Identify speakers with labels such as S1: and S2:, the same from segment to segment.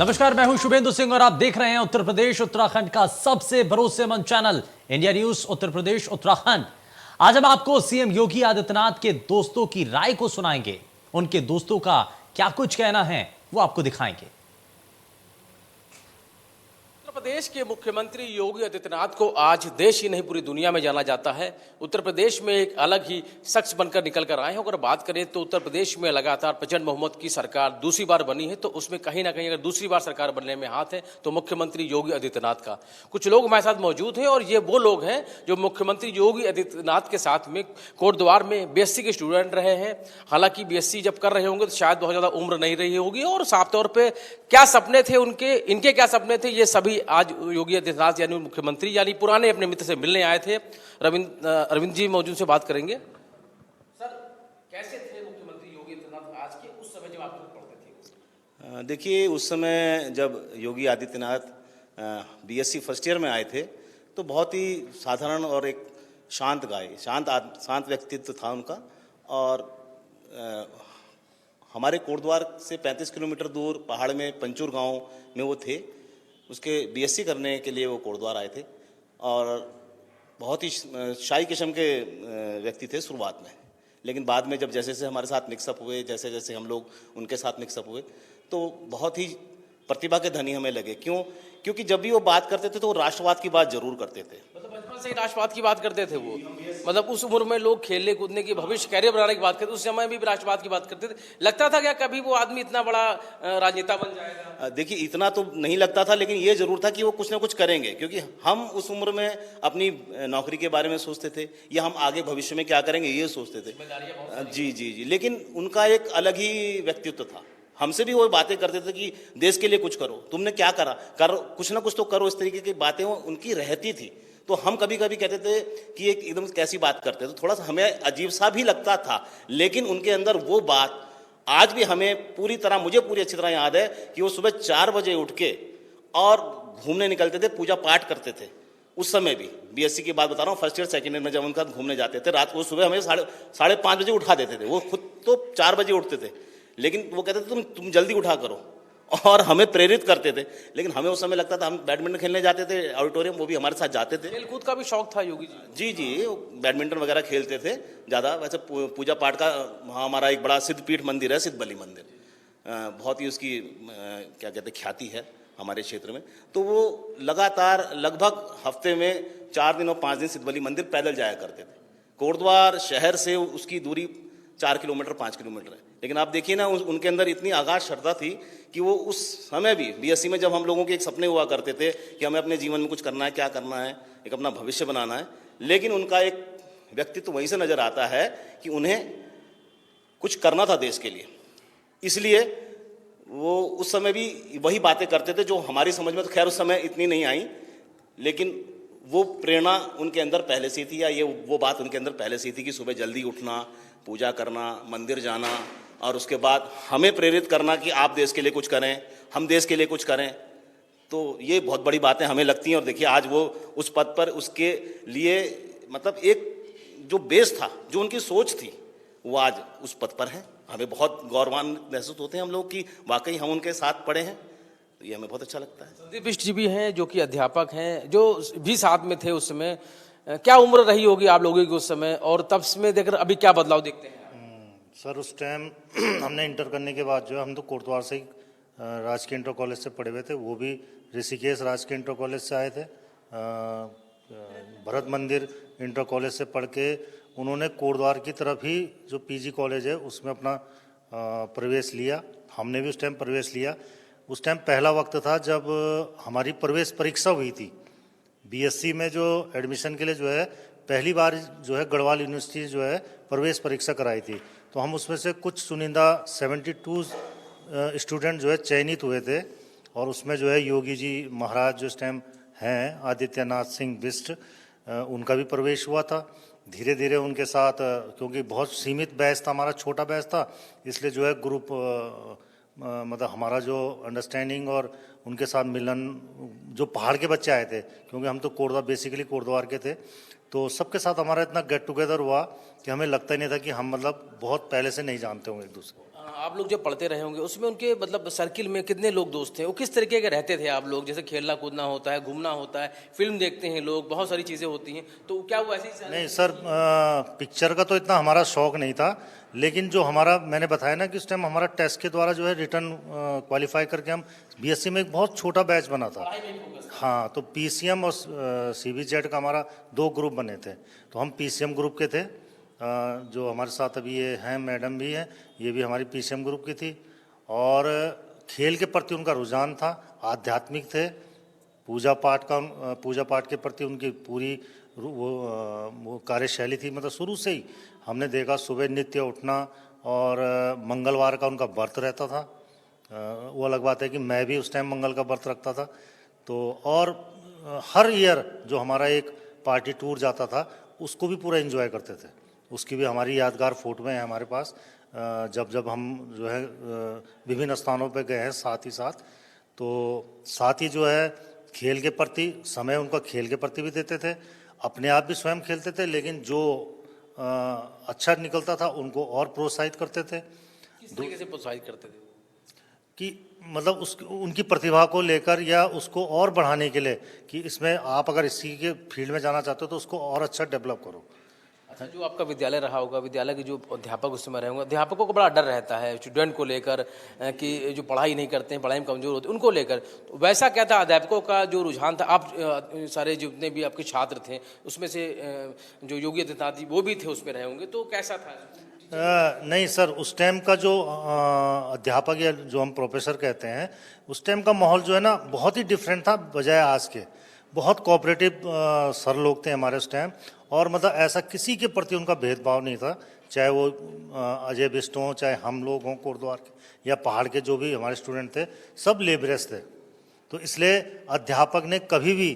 S1: नमस्कार, मैं हूं शुभेंदु सिंह और आप देख रहे हैं उत्तर प्रदेश उत्तराखंड का सबसे भरोसेमंद channel India news Uttar Pradesh Uttarakhand. आज हम आपको सीएम योगी आदित्यनाथ के दोस्तों की राय को सुनाएंगे। उनके दोस्तों का क्या कुछ कहना है वो आपको दिखाएंगे।
S2: उत्तर प्रदेश के मुख्यमंत्री योगी आदित्यनाथ को आज देश ही नहीं पूरी दुनिया में जाना जाता है। उत्तर प्रदेश में एक अलग ही शख्स बनकर निकल कर आए हैं। अगर बात करें तो उत्तर प्रदेश में लगातार प्रचंड बहुमत की सरकार दूसरी बार बनी है, तो उसमें कहीं ना कहीं अगर दूसरी बार सरकार बनने में हाथ है तो मुख्यमंत्री योगी आदित्यनाथ का। कुछ लोग हमारे साथ मौजूद हैं और ये वो लोग हैं जो मुख्यमंत्री योगी आदित्यनाथ के साथ में कोटद्वार में बीएससी के स्टूडेंट रहे हैं। हालांकि बीएससी जब कर रहे होंगे तो शायद बहुत ज्यादा उम्र नहीं रही होगी, और साफ तौर पर क्या सपने थे उनके, इनके क्या सपने थे, ये सभी आज योगी आदित्यनाथ यानी मुख्यमंत्री यानी पुराने अपने मित्र से मिलने आए थे। अरविंद जी मौजूद से बात करेंगे। सर, कैसे थे मुख्यमंत्री योगी आदित्यनाथ आज के उस समय जब आप पढ़ते थे?
S3: देखिए, उस समय जब Yogi Adityanath BSc first year में आए थे तो बहुत ही साधारण और एक शांत व्यक्तित्व था उनका। और हमारे कोटद्वार से 35 किलोमीटर दूर पहाड़ में पंचूर गांव में वो थे। उसके बीएससी करने के लिए वो कोटद्वार आए थे और बहुत ही शाही किस्म के व्यक्ति थे शुरुआत में। लेकिन बाद में जब जैसे जैसे हमारे साथ मिक्सअप हुए, जैसे जैसे हम लोग उनके साथ मिक्सअप हुए, तो बहुत ही प्रतिभा के धनी हमें लगे। क्योंकि जब भी वो बात करते थे तो वो राष्ट्रवाद की बात जरूर करते थे।
S2: मतलब बचपन से ही राष्ट्रवाद की बात करते थे वो। मतलब उस उम्र में लोग खेलने कूदने की, भविष्य कैरियर बनाने की बात करते, उस समय भी राष्ट्रवाद की बात करते थे। लगता था क्या कभी वो आदमी इतना बड़ा राजनेता बन जाएगा?
S3: देखिए, इतना तो नहीं लगता था, लेकिन ये जरूर था कि वो कुछ ना कुछ करेंगे। क्योंकि हम उस उम्र में अपनी नौकरी के बारे में सोचते थे या हम आगे भविष्य में क्या करेंगे ये सोचते थे। जी। लेकिन उनका एक अलग ही व्यक्तित्व था। हमसे भी वो बातें करते थे कि देश के लिए कुछ करो, तुमने क्या करा, करो कुछ ना कुछ तो करो। इस तरीके की बातें उनकी रहती थी। तो हम कभी कभी कहते थे कि एक एकदम कैसी बात करते, तो थोड़ा सा हमें अजीब सा भी लगता था। लेकिन उनके अंदर वो बात आज भी हमें मुझे पूरी अच्छी तरह याद है कि वो सुबह 4 बजे उठ के और घूमने निकलते थे, पूजा पाठ करते थे। उस समय भी बीएससी की बात बता रहा हूँ, फर्स्ट ईयर सेकेंड ईयर में जब उनका घूमने जाते थे, रात को सुबह हमें 5:30 बजे उठा देते थे। वो खुद तो 4 बजे उठते थे, लेकिन वो कहते थे तुम जल्दी उठा करो, और हमें प्रेरित करते थे। लेकिन हमें उस समय लगता था, हम बैडमिंटन खेलने जाते थे ऑडिटोरियम, वो भी हमारे साथ जाते थे।
S2: खेलकूद का भी शौक था योगी जी?
S3: जी, बैडमिंटन वगैरह खेलते थे ज़्यादा। वैसे पूजा पाठ का वहाँ हमारा एक बड़ा सिद्धपीठ मंदिर है, सिद्ध बलि मंदिर, बहुत ही उसकी क्या कहते हैं ख्याति है हमारे क्षेत्र में। तो वो लगातार लगभग हफ्ते में 4 दिन और 5 दिन सिद्ध बलि मंदिर पैदल जाया करते थे। कोटद्वार शहर से उसकी दूरी 4 किलोमीटर 5 किलोमीटर है। लेकिन आप देखिए ना, उनके अंदर इतनी आगाध श्रद्धा थी कि वो उस समय भी बीएससी में जब हम लोगों के एक सपने हुआ करते थे कि हमें अपने जीवन में कुछ करना है, क्या करना है, एक अपना भविष्य बनाना है, लेकिन उनका एक व्यक्तित्व वहीं से नजर आता है कि उन्हें कुछ करना था देश के लिए। इसलिए वो उस समय भी वही बातें करते थे जो हमारी समझ में तो खैर उस समय इतनी नहीं आई, लेकिन वो प्रेरणा उनके अंदर पहले से थी, या ये वो बात उनके अंदर पहले से थी कि सुबह जल्दी उठना, पूजा करना, मंदिर जाना, और उसके बाद हमें प्रेरित करना कि आप देश के लिए कुछ करें, हम देश के लिए कुछ करें। तो ये बहुत बड़ी बातें हमें लगती हैं। और देखिए, आज वो उस पद पर, उसके लिए मतलब एक जो बेस था, जो उनकी सोच थी, वो आज उस पद पर है। हमें बहुत गौरवान्वित महसूस होते हैं हम लोग कि वाकई हम उनके साथ पढ़े हैं। तो ये हमें बहुत अच्छा लगता है।
S2: संदीप बिष्ट जी भी हैं जो कि अध्यापक हैं, जो भी साथ में थे उस समय। क्या उम्र रही होगी आप लोगों की उस समय, और तब में देखकर अभी क्या बदलाव देखते हैं?
S4: सर, उस टाइम हमने इंटर करने के बाद जो है, हम तो कोटद्वार से ही राजकीय इंटर कॉलेज से पढ़े हुए थे। वो भी ऋषिकेश राजकीय इंटर कॉलेज से आए थे। भरत मंदिर इंटर कॉलेज से पढ़ के उन्होंने कोटद्वार की तरफ ही जो पीजी कॉलेज है उसमें अपना प्रवेश लिया। हमने भी उस टाइम प्रवेश लिया। उस टाइम पहला वक्त था जब हमारी प्रवेश परीक्षा हुई थी बीएससी में। जो एडमिशन के लिए जो है पहली बार जो है गढ़वाल यूनिवर्सिटी जो है प्रवेश परीक्षा कराई थी। तो हम उसमें से कुछ चुनिंदा 72 स्टूडेंट जो है चयनित हुए थे, और उसमें जो है योगी जी महाराज जो इस टाइम हैं आदित्यनाथ सिंह बिष्ट, उनका भी प्रवेश हुआ था। धीरे धीरे उनके साथ, क्योंकि बहुत सीमित बैच था, हमारा छोटा बैच था, इसलिए जो है ग्रुप मतलब हमारा जो अंडरस्टैंडिंग और उनके साथ मिलन, जो पहाड़ के बच्चे आए थे, क्योंकि हम तो बेसिकली कोटद्वार के थे, तो सबके साथ हमारा इतना गेट टुगेदर हुआ कि हमें लगता ही नहीं था कि हम मतलब बहुत पहले से नहीं जानते होंगे एक दूसरे को।
S2: आप लोग जब पढ़ते रहे होंगे उसमें उनके मतलब सर्किल में कितने लोग दोस्त थे, वो किस तरीके के रहते थे आप लोग? जैसे खेलना कूदना होता है, घूमना होता है, फिल्म देखते हैं लोग, बहुत सारी चीज़ें होती हैं, तो क्या वो ऐसी?
S4: नहीं सर, पिक्चर का तो इतना हमारा शौक नहीं था, लेकिन जो हमारा, मैंने बताया ना कि उस टाइम हमारा टेस्ट के द्वारा जो है रिटर्न क्वालिफाई करके हम बीएससी में एक बहुत छोटा बैच बना था। हाँ, तो पीसीएम और सीबीजेड का हमारा 2 ग्रुप बने थे। तो हम पीसीएम ग्रुप के थे, जो हमारे साथ अभी ये हैं मैडम भी हैं, ये भी हमारी पीसीएम ग्रुप की थी। और खेल के प्रति उनका रुझान था, आध्यात्मिक थे, पूजा पाठ के प्रति उनकी पूरी वो कार्यशैली थी। मतलब शुरू से ही हमने देखा सुबह नित्य उठना, और मंगलवार का उनका व्रत रहता था। वो अलग बात है कि मैं भी उस टाइम मंगल का व्रत रखता था। तो और हर ईयर जो हमारा एक पार्टी टूर जाता था उसको भी पूरा एंजॉय करते थे। उसकी भी हमारी यादगार फोटोएं हैं हमारे पास, जब जब हम जो है विभिन्न स्थानों पे गए हैं साथ ही साथ। तो साथ ही जो है खेल के प्रति समय उनका खेल के प्रति भी देते थे, अपने आप भी स्वयं खेलते थे, लेकिन जो अच्छा निकलता था उनको और प्रोत्साहित करते थे।
S2: किस तरीके से प्रोत्साहित करते थे?
S4: कि मतलब उनकी प्रतिभा को लेकर या उसको और बढ़ाने के लिए कि इसमें आप अगर इसी के फील्ड में जाना चाहते हो तो उसको और अच्छा डेवलप करो।
S2: अच्छा, जो आपका विद्यालय रहा होगा, विद्यालय के जो अध्यापक उस समय रहे होंगे, अध्यापकों को बड़ा डर रहता है स्टूडेंट को लेकर कि जो पढ़ाई नहीं करते हैं, पढ़ाई में कमजोर होते हैं, उनको लेकर। तो वैसा क्या था अध्यापकों का जो रुझान था? आप सारे जितने भी आपके छात्र थे उसमें से जो योगी आदित्यनाथ जी वो भी थे उसमें रहे होंगे, तो कैसा था?
S4: नहीं सर, उस टाइम का जो अध्यापक या जो हम प्रोफेसर कहते हैं, उस टाइम का माहौल जो है ना बहुत ही डिफरेंट था बजाय आज के। बहुत कोऑपरेटिव सर लोग थे हमारे उस टाइम, और मतलब ऐसा किसी के प्रति उनका भेदभाव नहीं था, चाहे वो अजय बिष्ट हों, चाहे हम लोग हों कोटद्वार के या पहाड़ के जो भी हमारे स्टूडेंट थे, सब लेबरस थे। तो इसलिए अध्यापक ने कभी भी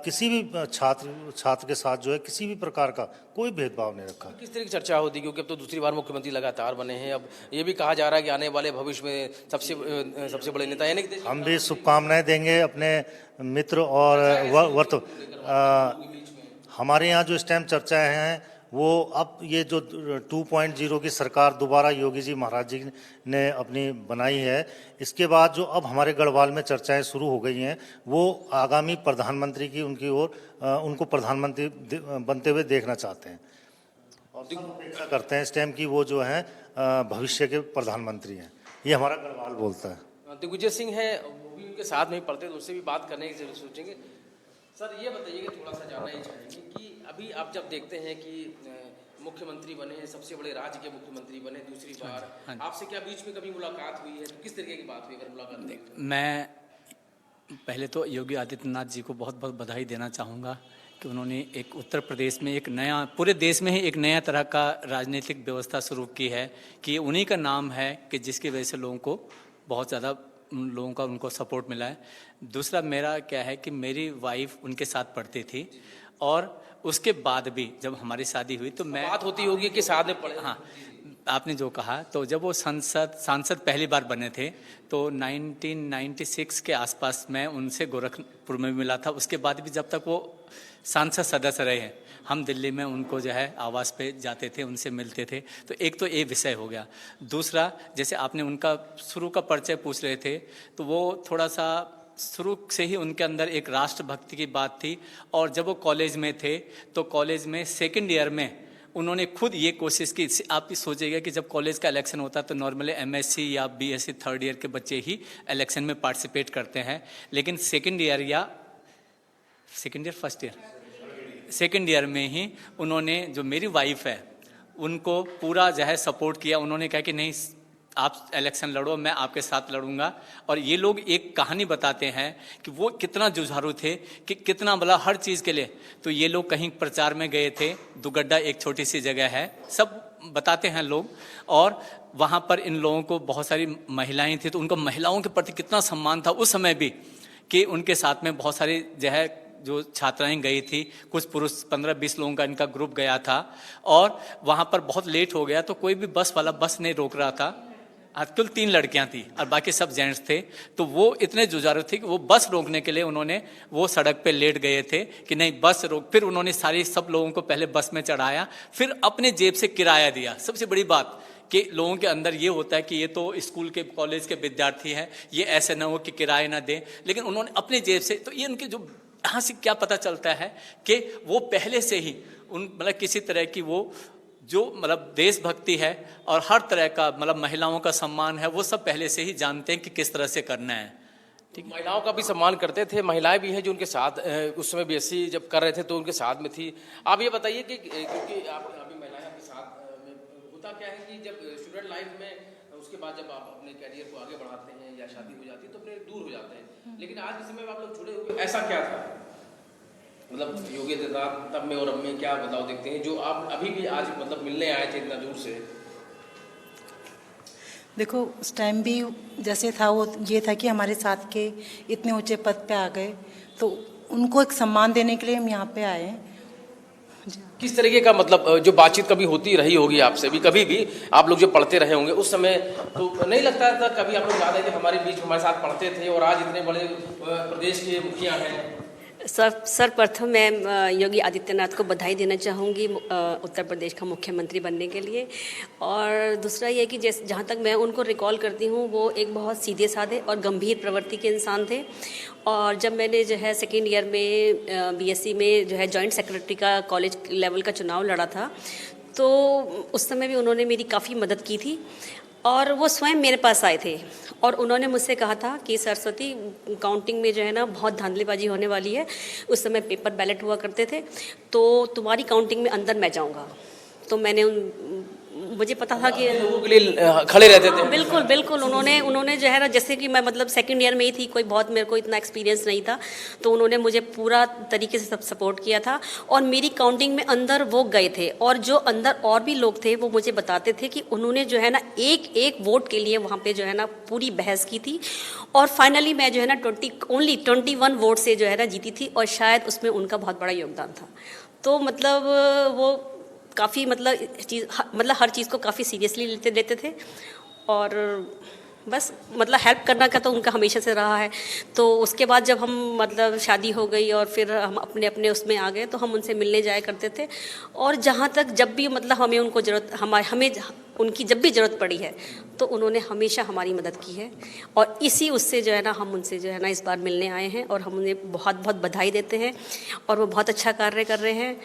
S4: किसी भी छात्र के साथ जो है किसी भी प्रकार का कोई भेदभाव नहीं रखा।
S2: किस तरह की चर्चा होती, क्योंकि अब तो दूसरी बार मुख्यमंत्री लगातार बने हैं, अब ये भी कहा जा रहा है कि आने वाले भविष्य में सबसे बड़े नेता, यानी कि हम
S4: भी शुभकामनाएं देंगे अपने मित्र और हमारे यहाँ जो इस टाइम चर्चाएं हैं वो अब ये जो 2.0 की सरकार दोबारा योगी जी महाराज जी ने अपनी बनाई है, इसके बाद जो अब हमारे गढ़वाल में चर्चाएं शुरू हो गई हैं, वो आगामी प्रधानमंत्री की उनकी ओर उनको प्रधानमंत्री बनते हुए देखना चाहते हैं और अपेक्षा करते हैं इस टाइम की वो जो हैं भविष्य के प्रधानमंत्री हैं। ये हमारा गढ़वाल बोलता है।
S2: दिग्विजय सिंह है, वो भी उनके साथ में पढ़ते, तो उससे भी बात करने की सोचेंगे। सर ये बताइएगा, थोड़ा सा जानना ही चाहेंगे कि अभी आप जब देखते हैं कि मुख्यमंत्री बने, सबसे बड़े राज्य के मुख्यमंत्री बने दूसरी बार, आपसे क्या बीच में कभी मुलाकात हुई है? तो किस तरीके की बात हुई अगर मुलाकात?
S5: मैं पहले तो योगी आदित्यनाथ जी को बहुत बहुत बधाई देना चाहूँगा कि उन्होंने एक उत्तर प्रदेश में एक नया, पूरे देश में ही एक नया तरह का राजनीतिक व्यवस्था शुरू की है कि उन्हीं का नाम है कि जिसकी वजह से लोगों को बहुत ज़्यादा लोगों का उनको सपोर्ट मिला है। दूसरा मेरा क्या है कि मेरी वाइफ उनके साथ पढ़ती थी, और उसके बाद भी जब हमारी शादी हुई तो मैं
S2: बात होती होगी कि साथ में पढ़े।
S5: हाँ, आपने जो कहा, तो जब वो सांसद पहली बार बने थे तो 1996 के आसपास मैं उनसे गोरखपुर में मिला था। उसके बाद भी जब तक वो सांसद सदस्य रहे हैं, हम दिल्ली में उनको जो है आवास पे जाते थे, उनसे मिलते थे। तो एक तो ये विषय हो गया। दूसरा, जैसे आपने उनका शुरू का परिचय पूछ रहे थे, तो वो थोड़ा सा शुरू से ही उनके अंदर एक राष्ट्रभक्ति की बात थी। और जब वो कॉलेज में थे तो कॉलेज में सेकेंड ईयर में उन्होंने खुद ये कोशिश की। आप भी सोचिएगा कि जब कॉलेज का इलेक्शन होता है तो नॉर्मली एमएससी या बीएससी थर्ड ईयर के बच्चे ही इलेक्शन में पार्टिसिपेट करते हैं, लेकिन सेकेंड ईयर में ही उन्होंने, जो मेरी वाइफ है उनको पूरा जो है सपोर्ट किया। उन्होंने कहा कि नहीं, आप इलेक्शन लड़ो, मैं आपके साथ लड़ूंगा। और ये लोग एक कहानी बताते हैं कि वो कितना जुझारू थे, कि कितना बड़ा हर चीज़ के लिए। तो ये लोग कहीं प्रचार में गए थे, दुगड्डा एक छोटी सी जगह है, सब बताते हैं लोग, और वहाँ पर इन लोगों को बहुत सारी महिलाएं थी, तो उनको महिलाओं के प्रति कितना सम्मान था उस समय भी, कि उनके साथ में बहुत सारी जो छात्राएं गई थी, कुछ पुरुष 15-20 लोगों का इनका ग्रुप गया था। और वहाँ पर बहुत लेट हो गया तो कोई भी बस वाला बस नहीं रोक रहा था। केवल 3 लड़कियां थी और बाकी सब जेंट्स थे। तो वो इतने जुझारू थे कि वो बस रोकने के लिए उन्होंने वो सड़क पे लेट गए थे कि नहीं बस रोक। फिर उन्होंने सब लोगों को पहले बस में चढ़ाया, फिर अपने जेब से किराया दिया। सबसे बड़ी बात कि लोगों के अंदर ये होता है कि ये तो स्कूल के कॉलेज के विद्यार्थी हैं, ये ऐसे ना हो कि किराए ना दें, लेकिन उन्होंने अपने जेब से, तो ये उनके जो यहाँ से क्या पता चलता है कि वो पहले से ही उन मतलब किसी तरह की वो जो मतलब देशभक्ति है और हर तरह का मतलब महिलाओं का सम्मान है, वो सब पहले से ही जानते हैं कि किस तरह से करना है। ठीक,
S2: महिलाओं का भी सम्मान करते थे, महिलाएं भी हैं जो उनके साथ उस समय बीएससी जब कर रहे थे तो उनके साथ में थी। आप ये बताइए कि क्योंकि आप अभी महिलाएं आपके साथ में, होता क्या है कि जब स्टूडेंट लाइफ में उसके बाद जब आप अपने कैरियर को आगे बढ़ाते हैं या शादी हो जाती है तो अपने दूर हो जाते हैं, लेकिन आज के समय में आप लोग जुड़े हुए, ऐसा क्या था मतलब योगी आदित्यनाथ तब में और अब में क्या बदलाव देखते हैं जो आप अभी भी आज मतलब मिलने आए थे इतना दूर से?
S6: देखो, उस टाइम भी जैसे था वो ये था कि हमारे साथ के इतने ऊंचे पद पे आ गए, तो उनको एक सम्मान देने के लिए हम यहाँ पे आए हैं।
S2: किस तरीके का मतलब जो बातचीत कभी होती रही होगी आपसे भी, कभी भी आप लोग जो पढ़ते रहे होंगे उस समय, तो नहीं लगता था कभी आप लोग याद है कि हमारे बीच हमारे साथ पढ़ते थे और आज इतने बड़े प्रदेश के मुखिया हैं?
S7: सर्वप्रथम मैं योगी आदित्यनाथ को बधाई देना चाहूँगी उत्तर प्रदेश का मुख्यमंत्री बनने के लिए। और दूसरा ये कि जहाँ तक मैं उनको रिकॉल करती हूँ, वो एक बहुत सीधे साधे और गंभीर प्रवृत्ति के इंसान थे। और जब मैंने जो है सेकेंड ईयर में बीएससी में जो है जॉइंट सेक्रेटरी का कॉलेज लेवल का चुनाव लड़ा था, तो उस समय भी उन्होंने मेरी काफ़ी मदद की थी। और वो स्वयं मेरे पास आए थे और उन्होंने मुझसे कहा था कि सरस्वती, काउंटिंग में जो है ना बहुत धांधलीबाजी होने वाली है। उस समय पेपर बैलेट हुआ करते थे, तो तुम्हारी काउंटिंग में अंदर मैं जाऊंगा। तो मैंने मुझे पता था कि
S2: लोगों के लिए खड़े रहते थे।
S7: बिल्कुल बिल्कुल, उन्होंने जो है ना, जैसे कि मैं मतलब सेकंड ईयर में ही थी, कोई बहुत मेरे को इतना एक्सपीरियंस नहीं था, तो उन्होंने मुझे पूरा तरीके से सब सपोर्ट किया था। और मेरी काउंटिंग में अंदर वो गए थे, और जो अंदर और भी लोग थे वो मुझे बताते थे कि उन्होंने जो है ना एक एक वोट के लिए वहाँ पे जो है ना पूरी बहस की थी। और फाइनली मैं जो है ना ओनली 21 वोट से जो है ना जीती थी, और शायद उसमें उनका बहुत बड़ा योगदान था। तो मतलब वो काफ़ी मतलब हर चीज़ को काफ़ी सीरियसली लेते थे। और बस मतलब हेल्प करना का तो उनका हमेशा से रहा है। तो उसके बाद जब हम मतलब शादी हो गई और फिर हम अपने अपने उसमें आ गए, तो हम उनसे मिलने जाया करते थे। और जहाँ तक जब भी मतलब हमें उनको हमें उनकी जब भी ज़रूरत पड़ी है, तो उन्होंने हमेशा हमारी मदद की है। और इसी उससे जो है ना हम उनसे जो है ना इस बार मिलने आए हैं, और हम उन्हें बहुत बहुत बधाई देते हैं। और वो बहुत अच्छा कार्य कर रहे हैं।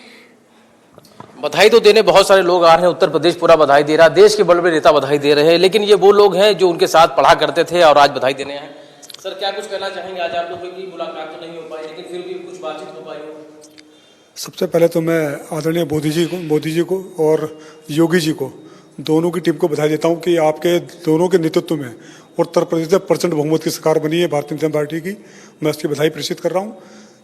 S2: बधाई तो देने बहुत सारे लोग आ रहे हैं, उत्तर प्रदेश पूरा बधाई दे रहा है, देश के बड़े बड़े नेता बधाई दे रहे हैं, लेकिन ये वो लोग हैं जो उनके साथ पढ़ा करते थे और आज बधाई देने आए। सर, क्या कुछ कहना चाहेंगे? आज आप लोगों की मुलाकात तो नहीं हो पाई, लेकिन फिर भी कुछ बातचीत हो पाई हो?
S8: सबसे पहले तो मैं आदरणीय मोदी जी को और योगी जी को, दोनों की टीम को बधाई देता हूँ कि आपके दोनों के नेतृत्व में उत्तर प्रदेश में प्रचंड बहुमत की सरकार बनी है भारतीय जनता पार्टी की। मैं उसकी बधाई प्रेषित कर रहा हूँ,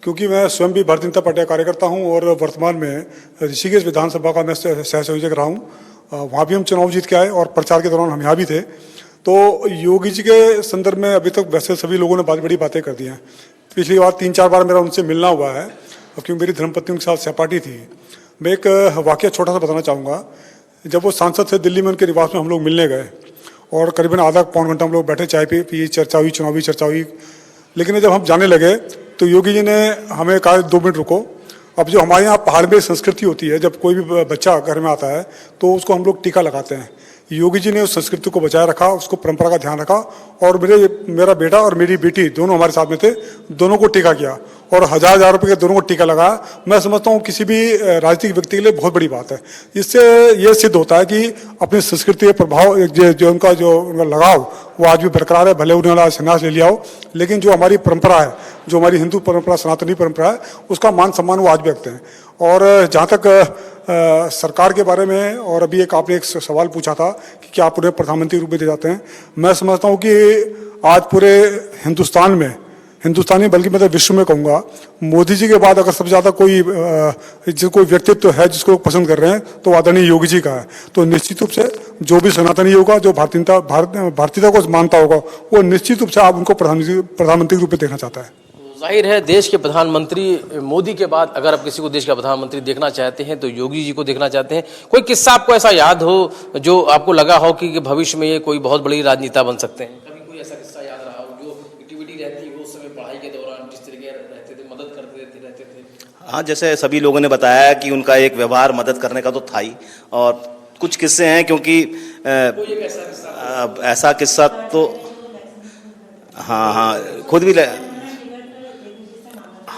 S8: क्योंकि मैं स्वयं भी भारतीय जनता पार्टी का कार्यकर्ता हूं और वर्तमान में ऋषिकेश विधानसभा का मैं सह संयोजक रहा हूं। वहाँ भी हम चुनाव जीत के आए और प्रचार के दौरान हम यहाँ भी थे। तो योगी जी के संदर्भ में अभी तक वैसे सभी लोगों ने बड़ी बातें कर दी हैं। पिछली बार 3-4 बार मेरा उनसे मिलना हुआ है, क्योंकि मेरी धर्मपत्नी उनके साथ सहपाठी थी। मैं एक वाकया छोटा सा बताना चाहूँगा। जब वो सांसद थे, दिल्ली में उनके निवास में हम लोग मिलने गए और करीबन आधा पौन घंटा हम लोग बैठे, चाय पी, चर्चा हुई, चुनावी चर्चा हुई। लेकिन जब हम जाने लगे तो योगी जी ने हमें कहा 2 मिनट रुको। अब जो हमारे यहाँ पहाड़ में संस्कृति होती है, जब कोई भी बच्चा घर में आता है तो उसको हम लोग टीका लगाते हैं। योगी जी ने उस संस्कृति को बचाए रखा, उसको परंपरा का ध्यान रखा। और मेरा बेटा और मेरी बेटी दोनों हमारे साथ में थे, दोनों को टीका किया और हजार रुपये के दोनों को टीका लगाया। मैं समझता हूँ किसी भी राजनीतिक व्यक्ति के लिए बहुत बड़ी बात है। इससे ये सिद्ध होता है कि अपनी संस्कृति के प्रभाव, जो उनका लगाव, वो आज भी बरकरार है। भले उन्होंने संन्यास ले लिया हो, लेकिन जो हमारी परंपरा है, जो हमारी हिंदू परंपरा, सनातनी परंपरा है, उसका मान सम्मान वो आज भी रखते हैं। और जहाँ तक सरकार के बारे में, और अभी आपने एक सवाल पूछा था कि क्या आप उन्हें प्रधानमंत्री रूप में दे जाते हैं, मैं समझता हूँ कि आज पूरे हिंदुस्तान में बल्कि मैं तो विश्व में कहूँगा, मोदी जी के बाद अगर सबसे ज़्यादा कोई व्यक्तित्व है जिसको लोग पसंद कर रहे हैं, तो आदरणीय योगी जी का है। तो निश्चित रूप से जो भी सनातनी होगा, जो भारतीयता को मानता होगा, वो निश्चित रूप से आप उनको प्रधानमंत्री रूप में देखना चाहता है।
S2: जाहिर है, देश के प्रधानमंत्री मोदी के बाद अगर आप किसी को देश का प्रधानमंत्री देखना चाहते हैं तो योगी जी को देखना चाहते हैं। कोई किस्सा आपको ऐसा याद हो जो आपको लगा हो कि भविष्य में ये कोई बहुत बड़ी राजनेता बन सकते हैं? कभी कोई ऐसा किस्सा याद रहा हो जो एक्टिविटी रहती है उस समय पढ़ाई के दौरान जिस तरीके रहते थे, मदद करते रहते थे?
S3: हाँ, जैसे सभी लोगों ने बताया कि उनका एक व्यवहार मदद करने का तो था ही, और कुछ किस्से हैं, क्योंकि ऐसा किस्सा तो हाँ खुद भी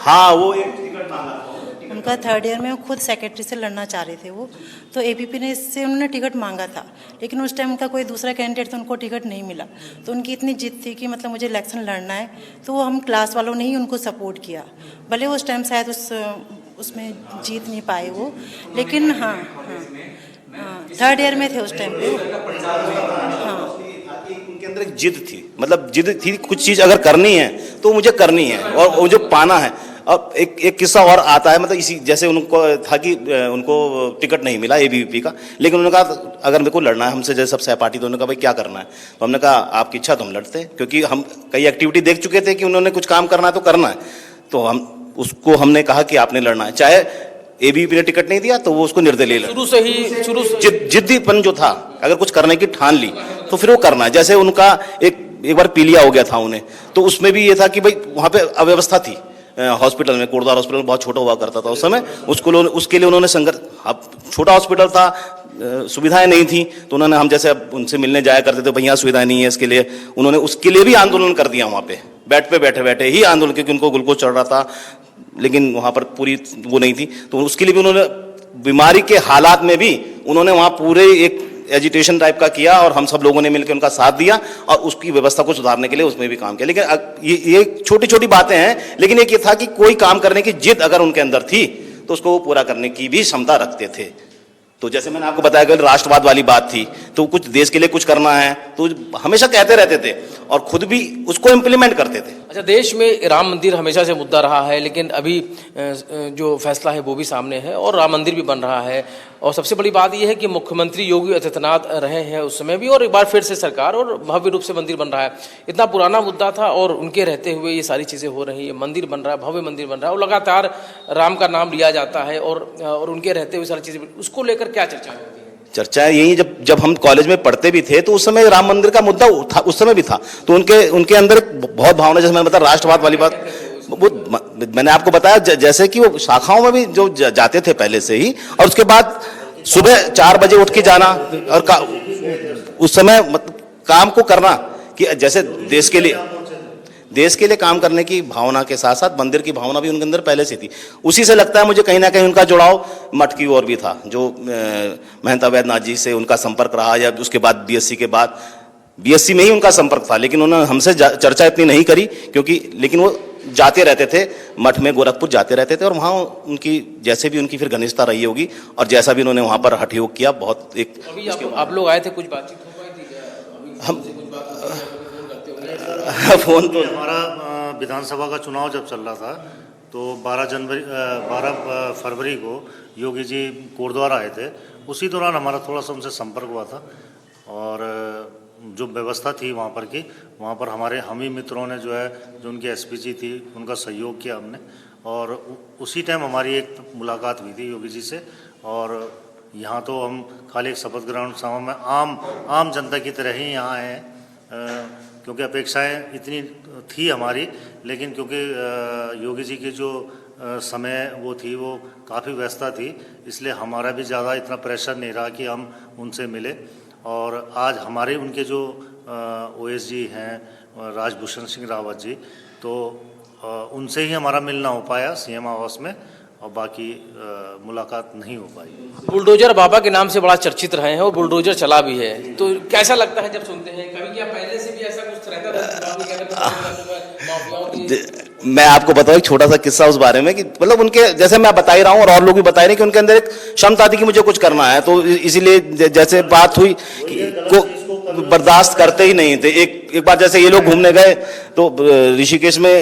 S3: हाँ वो एक टिकट मांगा था।
S6: उनका थर्ड ईयर में वो खुद सेक्रेटरी से लड़ना चाह रहे थे वो, तो एबीपी ने इससे उन्होंने टिकट मांगा था, लेकिन उस टाइम उनका कोई दूसरा कैंडिडेट था, उनको टिकट नहीं मिला। तो उनकी इतनी जिद थी कि मतलब मुझे इलेक्शन लड़ना है, तो वो हम क्लास वालों ने ही उनको सपोर्ट किया। भले उस टाइम शायद उसमें जीत नहीं पाए वो, लेकिन हाँ थर्ड ईयर में थे उस टाइम पे। हाँ
S3: उनके अंदर एक जिद थी, मतलब जिद थी, कुछ चीज़ अगर करनी है तो मुझे करनी है और मुझे पाना है। अब एक किस्सा और आता है, मतलब इसी जैसे उनको था कि उनको टिकट नहीं मिला एबीवीपी का, लेकिन उन्होंने कहा अगर मेरे को लड़ना है हमसे जैसे सब सहपाठी, तो उन्होंने कहा भाई क्या करना है, तो हमने कहा आपकी इच्छा तो हम लड़ते हैं, क्योंकि हम कई एक्टिविटी देख चुके थे कि उन्होंने कुछ काम करना है तो करना है। तो हमने कहा कि आपने लड़ना है, चाहे एबीवीपी ने टिकट नहीं दिया तो वो उसको निर्दलीय
S2: शुरू से
S3: जिद्दीपन जो था, अगर कुछ करने की ठान ली तो फिर वो करना है। जैसे उनका एक बार पीलिया हो गया था उन्हें, तो उसमें भी ये था कि भाई वहाँ पे अव्यवस्था थी हॉस्पिटल में, कोटद्वार हॉस्पिटल बहुत छोटा हुआ करता था उस समय, उसके लिए उन्होंने संघर्ष, अब छोटा हॉस्पिटल था, सुविधाएं नहीं थी, तो उन्होंने, हम जैसे अब उनसे मिलने जाया करते थे, भैया सुविधाएं नहीं है इसके लिए, उन्होंने उसके लिए भी आंदोलन कर दिया वहाँ पे, बेड पे बैठे बैठे ही आंदोलन, क्योंकि उनको ग्लूकोज चढ़ रहा था, लेकिन वहाँ पर पूरी वो नहीं थी, तो उसके लिए भी उन्होंने बीमारी के हालात में भी उन्होंने वहाँ पूरे एक एजिटेशन टाइप का किया और हम सब लोगों ने मिलकर उनका साथ दिया और उसकी व्यवस्था को सुधारने के लिए उसमें भी काम किया। लेकिन ये छोटी छोटी बातें हैं, लेकिन एक ये था कि कोई काम करने की जिद अगर उनके अंदर थी तो उसको वो पूरा करने की भी क्षमता रखते थे। तो जैसे मैंने आपको बताया कि राष्ट्रवाद वाली बात थी, तो कुछ देश के लिए कुछ करना है तो हमेशा कहते रहते थे और खुद भी उसको इम्प्लीमेंट करते थे।
S2: अच्छा, देश में राम मंदिर हमेशा से मुद्दा रहा है, लेकिन अभी जो फैसला है वो भी सामने है और राम मंदिर भी बन रहा है, और सबसे बड़ी बात यह है कि मुख्यमंत्री योगी आदित्यनाथ रहे हैं उस समय भी, और एक बार फिर से सरकार, और भव्य रूप से मंदिर बन रहा है। इतना पुराना मुद्दा था और उनके रहते हुए ये सारी चीज़ें हो रही है, मंदिर बन रहा है, भव्य मंदिर बन रहा है और लगातार राम का नाम लिया जाता है और उनके रहते हुए सारी चीज़ें, उसको लेकर क्या चर्चा होती है?
S3: चर्चा यही, जब हम कॉलेज में पढ़ते भी थे तो उस समय राम मंदिर का मुद्दा उस समय भी था, तो उनके अंदर बहुत भावना, जैसे मैंने बताया राष्ट्रवाद वाली बात, वो मैंने आपको बताया जैसे कि वो शाखाओं में भी जो जाते थे पहले से ही, और उसके बाद सुबह 4 बजे उठ के जाना और उस समय काम को करना, कि जैसे देश के लिए काम करने की भावना के साथ साथ मंदिर की भावना भी उनके अंदर पहले से थी। उसी से लगता है मुझे कहीं ना कहीं उनका जुड़ाव मठ की ओर भी था, जो महंत अवैधनाथ जी से उनका संपर्क रहा, या उसके बाद बीएससी के बाद, बीएससी में ही उनका संपर्क था, लेकिन उन्होंने हमसे चर्चा इतनी नहीं करी, क्योंकि लेकिन वो जाते रहते थे मठ में, गोरखपुर जाते रहते थे, और वहाँ उनकी जैसे भी उनकी फिर घनिष्ठता रही होगी और जैसा भी उन्होंने वहाँ पर हठयोग किया, बहुत एक
S2: अभी आप लोग आए थे, कुछ बातचीत हो पाई थी क्या? हम
S3: फोन तो
S4: हमारा विधानसभा का चुनाव जब चल रहा था तो 12 फरवरी को योगी जी कोटद्वार आए थे, उसी दौरान हमारा थोड़ा सा उनसे संपर्क हुआ था, और जो व्यवस्था थी वहाँ पर की, वहाँ पर हम ही मित्रों ने जो है, जो उनकी एसपीजी थी, उनका सहयोग किया हमने, और उसी टाइम हमारी एक मुलाकात हुई थी योगी जी से। और यहाँ तो हम खाली एक शपथ ग्रहण सभा में आम जनता की तरह ही यहाँ आए हैं, क्योंकि अपेक्षाएं इतनी थी हमारी, लेकिन क्योंकि योगी जी की जो समय वो थी, वो काफ़ी व्यस्तता थी, इसलिए हमारा भी ज़्यादा इतना प्रेशर नहीं रहा कि हम उनसे मिले। और आज हमारे उनके जो ओएसजी हैं राजभूषण सिंह रावत जी, तो उनसे ही हमारा मिलना हो पाया सीएम आवास में, और बाकी मुलाकात नहीं हो पाई।
S2: बुलडोजर बाबा के नाम से बड़ा चर्चित रहे हैं और बुलडोजर चला भी है, तो कैसा लगता है जब सुनते हैं? कभी क्या पहले से भी ऐसा कुछ रहता था?
S3: मैं आपको बताऊं एक छोटा सा किस्सा उस बारे में, कि मतलब उनके, जैसे मैं बता ही रहा हूँ और लोग भी बता रहे हैं कि उनके अंदर एक क्षमता थी कि मुझे कुछ करना है, तो इसीलिए जैसे बात हुई को बर्दाश्त करते ही नहीं थे। एक बार जैसे ये लोग घूमने गए तो ऋषिकेश में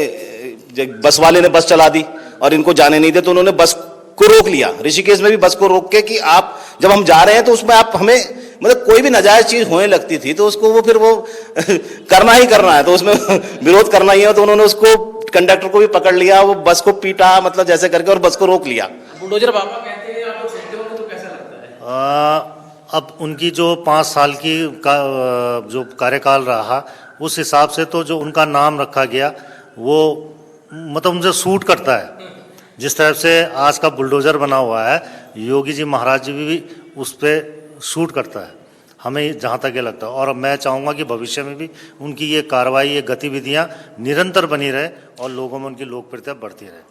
S3: बस वाले ने बस चला दी और इनको जाने नहीं दे, तो उन्होंने बस को रोक लिया, ऋषिकेश में भी बस को रोक के, कि आप जब हम जा रहे हैं तो उसमें आप हमें, मतलब कोई भी नाजायज चीज होने लगती थी तो उसको वो फिर वो करना ही करना है, तो उसमें विरोध करना ही है, तो उन्होंने उसको कंडक्टर को भी पकड़ लिया, वो बस को पीटा, मतलब जैसे करके, और बस को रोक लिया।
S2: बुलडोजर बाबा कहते हैं, आप सुनते हो तो कैसा लगता है?
S4: अब उनकी जो 5 साल की जो कार्यकाल रहा, उस हिसाब से तो जो उनका नाम रखा गया वो मतलब उनसे सूट करता है। जिस तरह से आज का बुलडोजर बना हुआ है, योगी जी महाराज जी भी उस पर सूट करता है, हमें जहाँ तक ये लगता है। और मैं चाहूँगा कि भविष्य में भी उनकी ये कार्रवाई, ये गतिविधियाँ निरंतर बनी रहे और लोगों में उनकी लोकप्रियता बढ़ती रहे।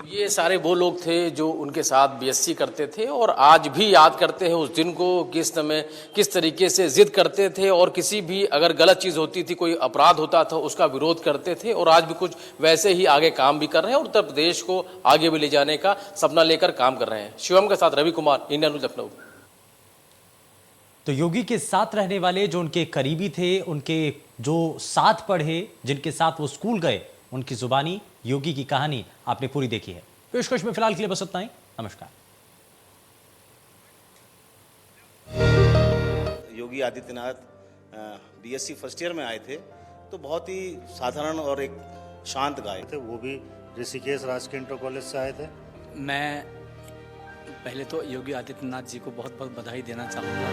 S2: ये सारे वो लोग थे जो उनके साथ बीएससी करते थे और आज भी याद करते हैं उस दिन को, किस समय किस तरीके से जिद करते थे और किसी भी अगर गलत चीज़ होती थी, कोई अपराध होता था, उसका विरोध करते थे और आज भी कुछ वैसे ही आगे काम भी कर रहे हैं और उत्तर प्रदेश को आगे भी ले जाने का सपना लेकर काम कर रहे हैं। शिवम के साथ रवि कुमार, इंडिया न्यूज़ लखनऊ।
S1: तो योगी के साथ रहने वाले जो उनके करीबी थे, उनके जो साथ पढ़े, जिनके साथ वो स्कूल गए, उनकी जुबानी योगी की कहानी आपने पूरी देखी है। पेशकश में फिलहाल के लिए बस इतना ही। नमस्कार।
S3: Yogi Adityanath BSc first year में आए थे तो बहुत ही साधारण और एक शांत गाय
S4: थे, वो भी ऋषिकेश राजकीय इंटर कॉलेज से आए थे।
S5: मैं पहले तो योगी आदित्यनाथ जी को बहुत बहुत बधाई देना चाहूँगा।